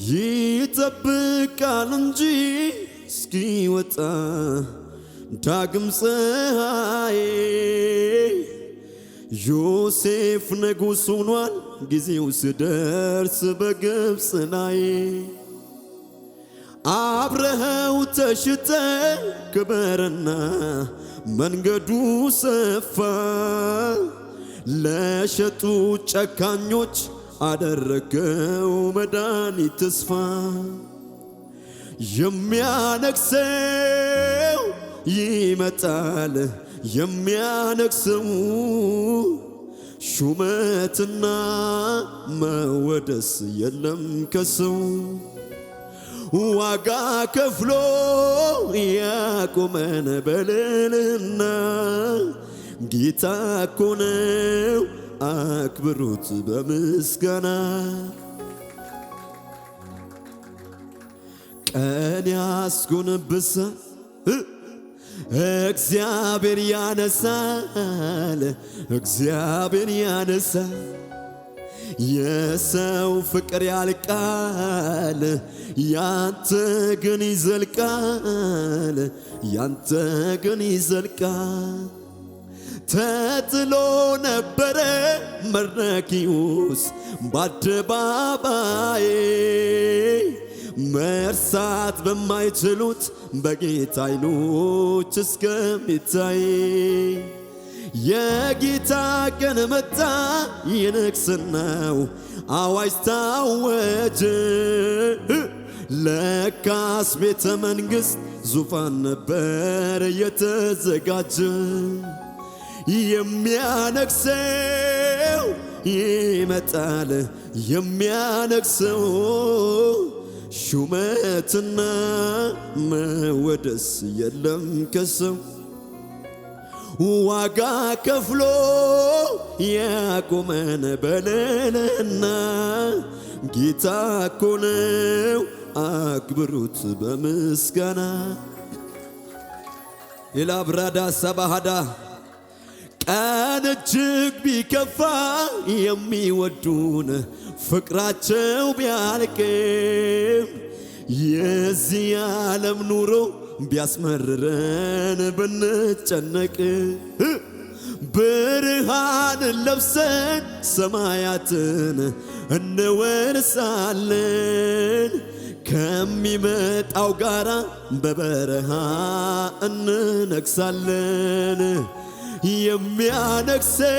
ይጠብቃል እንጂ እስኪወጣ ዳግም ፀሐይ ዮሴፍ ንጉሥ ሆኗል ጊዜው ሲደርስ በግብፅ ላይ አብረኸው ተሽጠ ክበርና መንገዱ ሰፋ ለሸጡ ጨካኞች አደረገው መድኃኒት ተስፋ የሚያነግሰው ይመጣል የሚያነግሰው ሹመትና መወደስ የለም ከሰው ዋጋ ከፍሎ ያቆመን በልልና ጌታ እኮ ነው አክብሩት በምስጋና ቀን ያስጎነበሳል እግዚአብሔር ያነሳል እግዚአብሔር ያነሳል የሰው ፍቅር ያልቃል ያንተ ግን ይዘልቃል ያንተ ግን ይዘልቃል ተጥሎ ነበረ መርዶክዮስ በአደባባይ መርሳት በማይችሉት በጌታ ዓይኖች እስከሚታይ የጌታ ቀን መጣ የንግሥናው አዋጅ ታወጀ ለካስ ቤተ መንግሥት ዙፋን ነበር የተዘጋጀ የሚያነግሰው ይመጣል የሚያነግሰው ሹመትና መወደስ የለም ከሰው ዋጋ ከፍሎ ያቆመን በልልና ጌታ እኮ ነው አክብሩት በምስጋና ኢላብራዳ ሰባሃዳ ቀን እጅግ ቢከፋ የሚወዱን ፍቅራቸው ቢያልቅም የዚህ ዓለም ኑሮ ቢያስመርረን ብንጨነቅ ብርሃንን ለብሰን ሰማያትን እንወርሳለን ከሚመጣው ጋራ በበረሃ እንነግሳለን የሚያነግሰው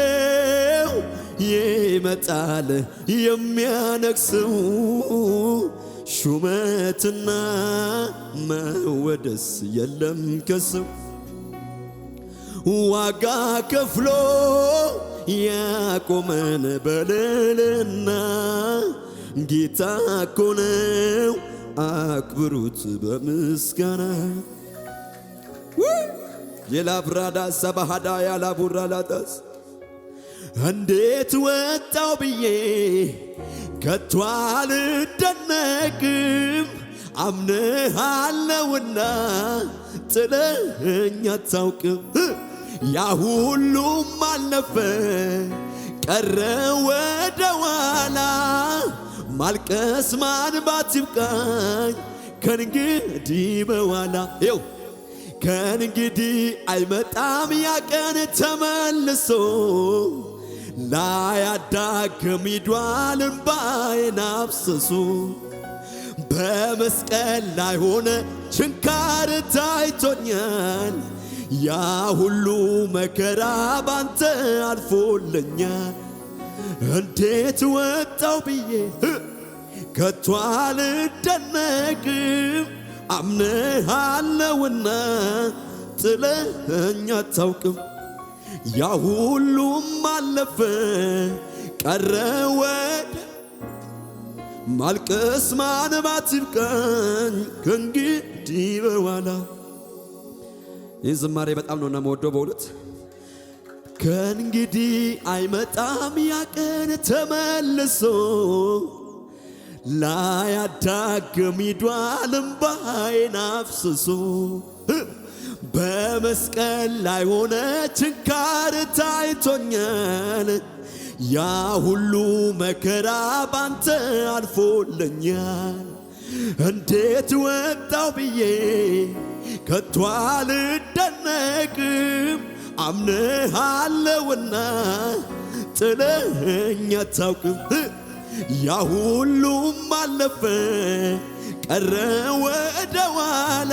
ይመጣል የሚያነግሰው ሹመትና መወደስ የለም ከሰው ዋጋ ከፍሎ ያቆመን በልልና ጌታ እኮ ነው አክብሩት በምስጋና የላብራዳ ሰባሃዳ ያላቡራላታስ እንዴት ወጣው ብዬ ከቶ አልደነቅም አምነሃለውና ጥለኸኝ አታውቅም ያ ሁሉም አለፈ ቀረ ወደ ኋላ ማልቀስ ማንባት ይብቃኝ ከእንግዲህ በኋላ ይው ከእንግዲህ አይመጣም ያ ቀን ተመልሶ ላያዳግም ሂዷል እንባዬን አፍስሶ በመስቀል ላይ ሆነ ችንካር ታይቶኛል ያ ሁሉ መከራ ባንተ አልፎልኛል እንዴት ወጣው ብዬ ከቶ አልደነቅም አምነሃለውና ጥለኸኝ አታውቅም ያ ሁሉም አለፈ ቀረ ወደ ማልቀስ ማንባት ይብቃኝ ከእንግዲህ በኋላ ይህ ዝማሬ በጣም ነው የምወደው በእውነት ከእንግዲህ አይመጣም ያ ቀን ተመልሶ ላያዳግም ሂዷል እንባዬን አፍስሶ በመስቀል ላይ ሆነ ችንካር ታይቶኛል ያ ሁሉ መከራ ባንተ አልፎልኛል እንዴት ወጣው ብዬ ከቶ አልደነቅም አምነሃለሁና ጥለኸኝ አታውቅም ያ ሁሉም አለፈ ቀረ ወደ ኋላ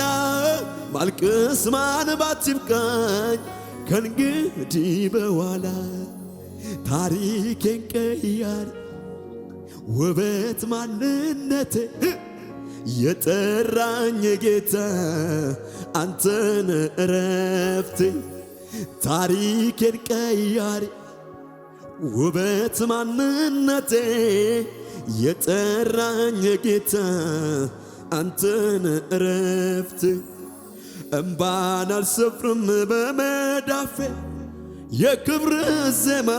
ማልቀስ ማንባት ይብቃኝ ከእንግዲህ በኋላ ታሪኬን ቀያሪ ውበት ማንነቴ የጠራኝ ጌታ አንተን እረፍቴ ታሪኬን ቀያሪ ውበት ማንነቴ የጠራኝ ጌታ አንተን እረፍቴ እምባን አልሰፍርም በመዳፌ የክብር ዜማ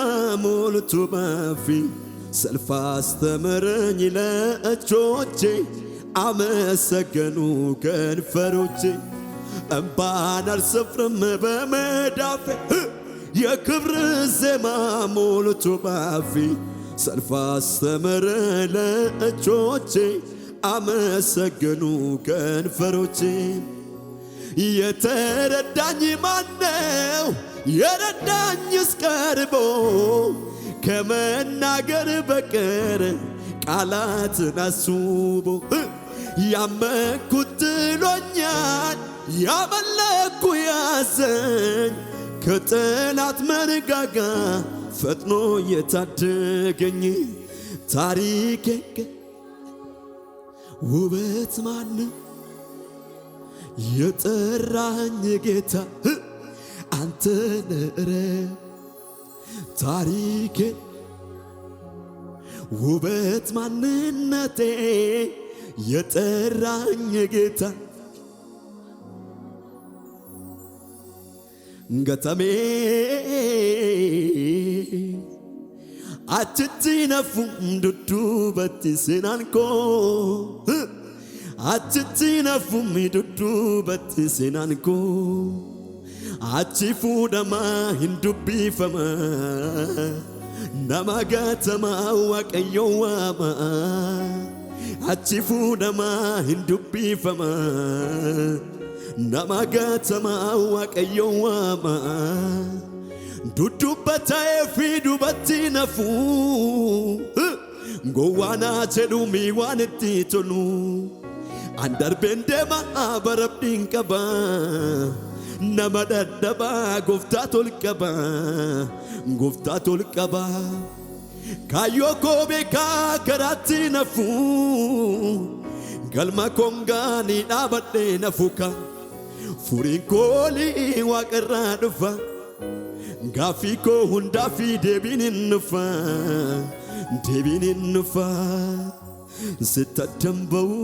ሞልቶ ባፌ ሰልፍ አስተምረኝ ለእጆቼ አመሰገኑ ከንፈሮቼ እምባን አልሰፍርም በመዳፌ የክብር ዜማ ሞልቶ ባፌ ሰልፍ አስተምረኝ ለእጆቼ አመሰገኑ ከንፈሮቼ የተረዳኝ ማነው የረዳኝስ ቀርቦ ከመናገር በቀር ቃላትን አስቦ ያመንኩት ጥሎኛል ያመለኩ ያዘኝ ከጠላት መንጋጋ ፈጥኖ የታደገኝ ታሪኬ ውበት ማን የጠራኝ ጌታ አንተ ነህ ታሪኬ ውበት ማንነቴ የጠራኝ ጌታ ገተሜ አትትነፉ ዱዱበት ሴናንኮ አትትነፉ ዱዱበት ሴናንኮ አቺ ፉደማ hindubbifama nama gatama waaqayyo waama achi fuudhama hindubbifama nama gatama waaqayyo waama dudubbatee fi dubatti nafu gowwaana jedhumi waan itti tolu andarbeen deema barabdiin qaba nama dadhaba gooftaa tolqaba kaayyoo koo beekaa karaatti nafu galma kongaanii dhaabadhee nafuka furiin koolii waaqarraa dhufa gaaffii koo hundaa fi deebiin hin dhufa sitta damba'u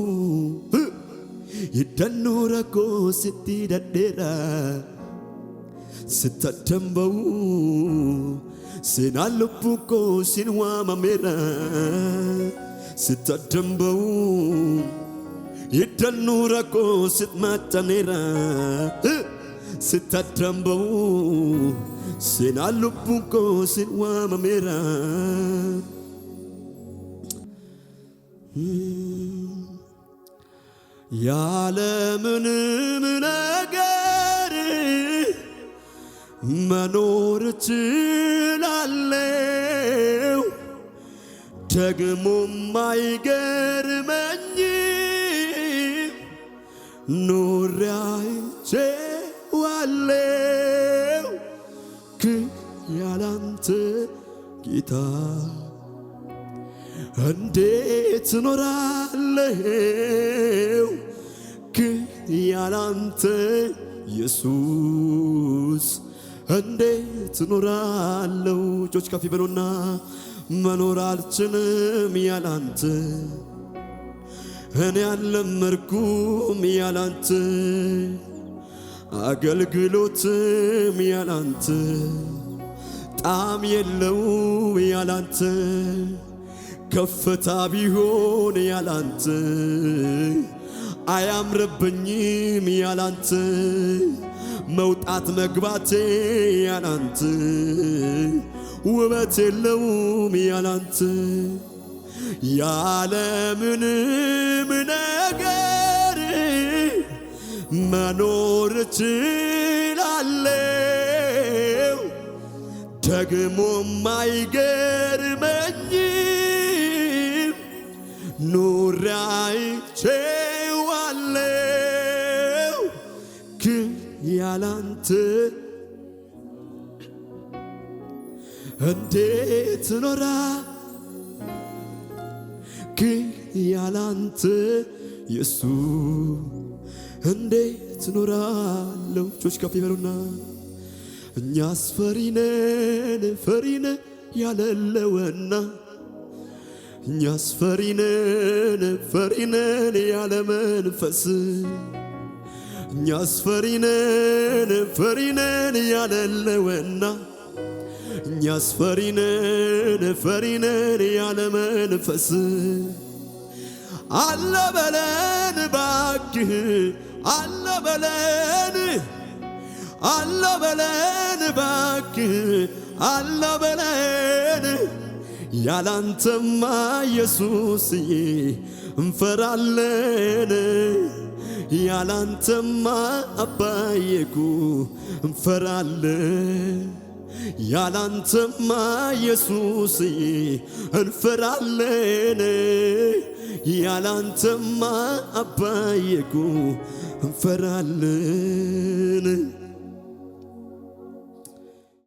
hidhannoo rakkoo sitti dadheera sitta damba'u seenaan lubbuu koo sin waamameera sitta damba'u hidhannoo rakkoo sit maxxaneera sitta damba'u seenaan lubbuu koo sin waamameera ያለምንም ነገር መኖር እችላለሁ ደግሞም አይገርመኝም ኖሬ አይቼዋለሁ ግን ያላንተ ጌታ እንዴት ኖራለሁ ግን ያላንተ ኢየሱስ እንዴት ኖራለሁ እጆች ከፍ ይበሉና መኖር አልችልም ያላንተ እኔ አልለመድኩም ያላንተ አገልግሎትም ያላንተ ጣዕም የለው ያላንተ ከፍታ ቢሆን ያላንተ አያምርብኝም ያላንተ መውጣት መግባቴ ያላንተ ውበት የለውም ያላንተ ያለምንም ነገር መኖር እችላለሁ ደግሞም አይገርመኝም ኑሬ አይቼዋለሁ ግን ያላንተ እንዴት ኖራ ግን ያላንተ ኢየሱስ እንዴት ኖራለሁ እጆች ከፍ ይበሉና እኛስ ፈሪነን ያለለውና እኛስ ፈሪነን ያለ መንፈስ እኛስ ፈሪነን ያለለውና እኛስ ፈሪነን ያለ መንፈስ አለ በለን ባክህ አለ በለን ባክህ አለ በለን ያላንተማ ኢየሱስዬ እንፈራለን ያላንተማ አባዬኩ እንፈራለን ያላንተማ ኢየሱስዬ እንፈራለን ያላንተማ አባዬኩ እንፈራለን